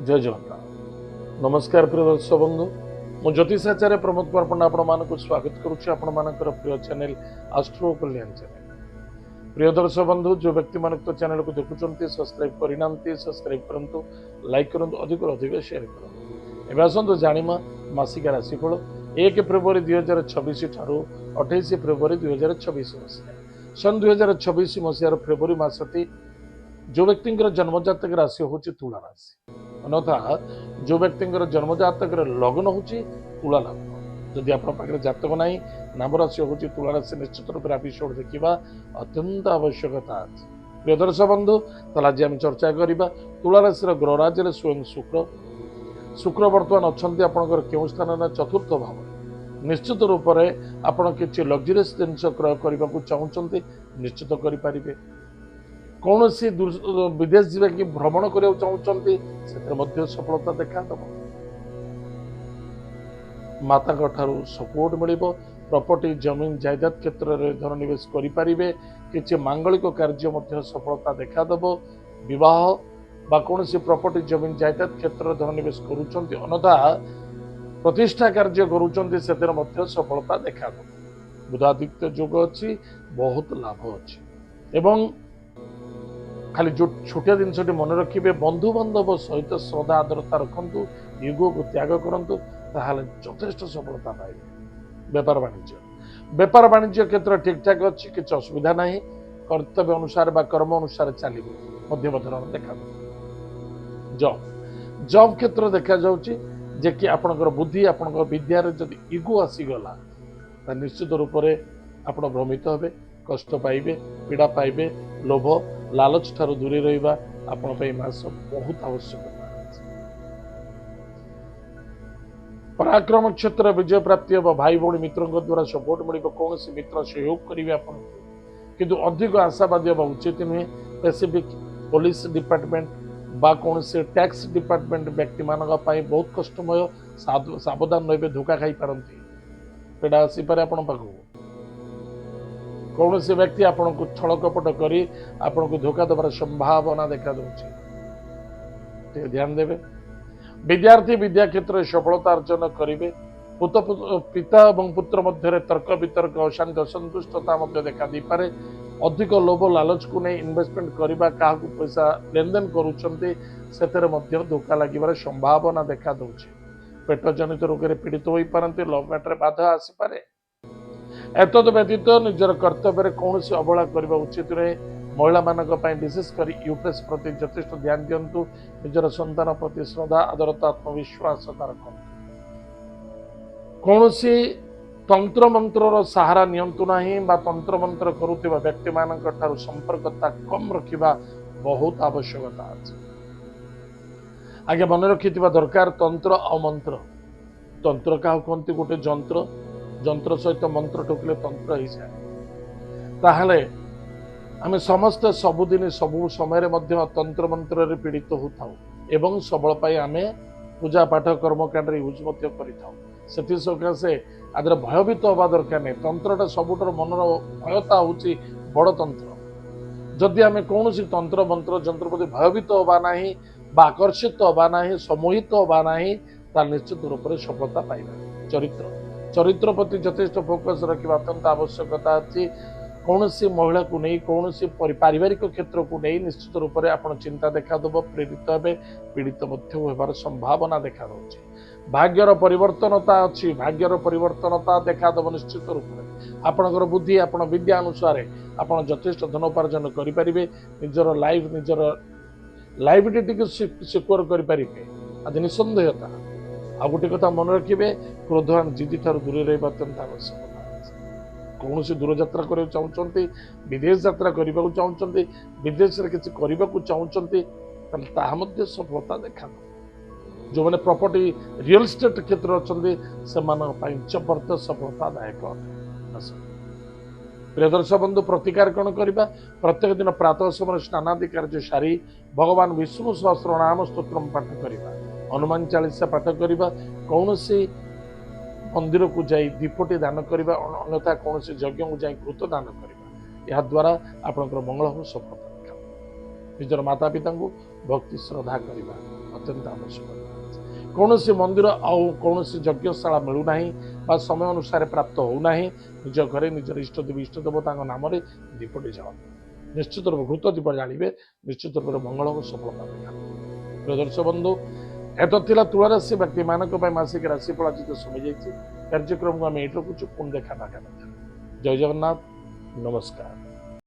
जय जगन्नाथ। नमस्कार प्रिय दर्शक बंधु, मु ज्योतिषाचार्य प्रमोद कुमार पंडा आपण स्वागत करुच्ची आपण मानकर प्रिय चैनल एस्ट्रो कल्याण चैनल। प्रिय दर्शक बंधु, जो व्यक्ति मान तो चैनल को देखुंत सब्सक्राइब करना सब्सक्राइब करूँ, लाइक करूँ, अधिक अधिक शेयर करूँ। एवं आसतु जानिमा मासिक राशिफल 1 फेब्रुआरी 2026 ठारू 28 फेब्रुआरी 2026 मसीहा। सन 2026 मसीहार फेब्रुआरी मासटी जो व्यक्ति जन्मजातक राशि हूँ तुला राशि, अन्यथा जो व्यक्ति जन्मजातक लग्न हूँ तुला लग्न। जदि आप जातक ना नाम राशि हूँ तुला राशि, निश्चित रूप से एपिसोड देखा अत्यंत आवश्यकता अच्छे। प्रिय दर्शक बंधु, तो आज आम चर्चा करवा तुला राशि ग्रहराज स्वयं शुक्र। शुक्र बर्तमान अच्छा आपंकर क्यों स्थान चतुर्थ भाव। निश्चित रूप से आप किसी लग्जरीयस जिनस क्रय करने को चाहते निश्चित करें। कौन सी विदेश जावा कि भ्रमण करने चाहते से सफलता देखा माता सपोर्ट मिल प्रॉपर्टी जमीन जायदाद क्षेत्र में धन निवेश करें। किसी मांगलिक कार्य सफलता देखा विवाह बा कौन सी प्रॉपर्टी जमीन जायदाद क्षेत्र में धन निवेश करुँच अनथा प्रतिष्ठा कार्य करुँच सफलता देखा बुधादित्य जोग अच्छी बहुत लाभ अच्छी। एवं खाली जो छोटिया जिनस मन रखिए बंधु बांधव सहित श्रद्धा आदरता रखु, युग को त्याग करूँ ताहले यथेष्ट सफलता पाइबे। बेपार वाणिज्य क्षेत्र ठीक ठाक अच्छी, किसी असुविधा ना। कर्तव्य अनुसार बा कर्म अनुसार चलो मध्यम धरण देखा। जॉब क्षेत्र देखा जे कि आपणकर बुद्धि आपणकर विद्यार जदि इगो आसीगला निश्चित रूप से आप भ्रमित हे, कष्ट पाइबे, पीड़ा पाइबे, लोभ लालच ठारू दूरी रहिबा आपण मास बहुत आवश्यक। पराक्रम क्षेत्र विजय प्राप्ति हम, भाई भाई मित्रों द्वारा सपोर्ट मिल, कौन से मित्र सहयोग करेंगे आप, किंतु अधिक आशावादी हवा उचित नुहे। स्पेसिफिक पुलिस डिपार्टमेंट बा कौन से टैक्स डिपार्टमेंट व्यक्ति मान बहुत कष्टमय, सावधान रही, धोखा खाई पारती, पीड़ा आसीपे आप कौन से व्यक्ति आपन को छल कपट करी आपन को धोखा देवार संभावना देखा ध्यान देवे। विद्यार्थी विद्या क्षेत्र में सफलता अर्जन करेंगे। पिता और पुत्र मध्य तर्क वितर्क अशांति असंतुष्टता देखा दी पारे। अधिक लोभ लालच को नहीं इन्वेस्टमेंट करवा क्या पैसा लेन देन कर धोखा लगे संभावना देखा दूसरी। पेट जनित रोग में पीड़ित हो पारती, लव मैटर बाधा आसीपे। एतद व्यतीत निजर कर्तव्य कौन से अवहेला करने उचित नुहे। महिला मानक विशेषकर यूट्रस प्रति यथेष्ट ध्यान दिंतु। निजर संतान प्रति श्रद्धा आदरता आत्मविश्वास रखु। कौन सी तंत्र मंत्र सहारा नियंतु नहीं बा तंत्र मंत्र करुवा व्यक्ति मान संपर्कता कम रखा बहुत आवश्यकता अच्छे। आगे मन रखि दरकार तंत्र और मंत्र। तंत्र क्या कहते गोटे जंत्र, जंत्र सहित मंत्र ठोकिले तंत्र ही जाए। ताहले आम समस्ते सबुदिन सबु समय तंत्र मंत्र पीड़ित होता एवं सबल पाई आम पूजा पाठ कर्मकांड यूज सकाशे आदर भयभीत हवा दरकार नहीं। तंत्रटा सबुठार मनर भयता हूँ बड़ तंत्र। जदि आम कौन सी तंत्र मंत्र जंत्र प्रति भयभीत हवा ना आकर्षित हवा ना सम्मोहित हवा ना निश्चित रूप से सफलता पाइबा। चरित्र प्रति यथेष्ट फोकस रखा अत्यंत आवश्यकता अच्छी। कौन सी महिला को नहीं कौन सी पारिवारिक क्षेत्र को नहीं निश्चित रूप से आप चिंता देखा प्रेरित हे, पीड़ित होबार संभावना देखा दूसरी। भाग्यर परिवर्तनता अच्छी, भाग्यर परिवर्तनता देखा निश्चित रूप से आपणकर बुद्धि आपण विद्या अनुसार आप यथेष्ट धन उपार्जन करें। निजर लाइफ निजर लाइबिलिटी को सिक्योर करें। आज निसंदेहता आ गोटे कथा मन रखिए, क्रोधान जिदी ठार दूर रही अत्यंत आवश्यक। कौन सी दूर यात्रा करने चाहते, विदेश यात्रा करने को चाहते, विदेश में किसी करने को चाहते सफलता देखा। जो मैंने प्रॉपर्टी रियल एस्टेट क्षेत्र अच्छा से जबरदस्त सफलतादायक। प्रिय दर्शक बंधु, प्रतिकार कौन करवा प्रत्येक दिन प्रातः समय स्नानादि कार्य सारी भगवान विष्णु सहस्र नाम स्तोत्र पाठ करवा, हनुमान चालीसा पाठ करवा, कौन सी मंदिर को जाई दीपटी दान करवा, अन्यथा कौन से यज्ञ को जाई घृत दान करवा। यह द्वारा आपंकर मंगल हो सफलता देखा। निजर माता पिता को भक्ति श्रद्धा करवा अत्यंत आवश्यक। कौन सी मंदिर आउ कौन सी यज्ञशाला मिलूना बा समय अनुसार प्राप्त होना निज घरे निजर इष्टदेवी इष्ट देवता नाम दीपटी जाओ निश्चित रूप घृत दीप जानिबे निश्चित रूप मंगल और सफलता मिले। प्रिय दर्शक बंधु एत थिला तुला राशि व्यक्ति मानक मासिक राशिफल आज तो समय जाइए कार्यक्रम को आम ये रखुचु पुणी देखा जय जगन्नाथ नमस्कार।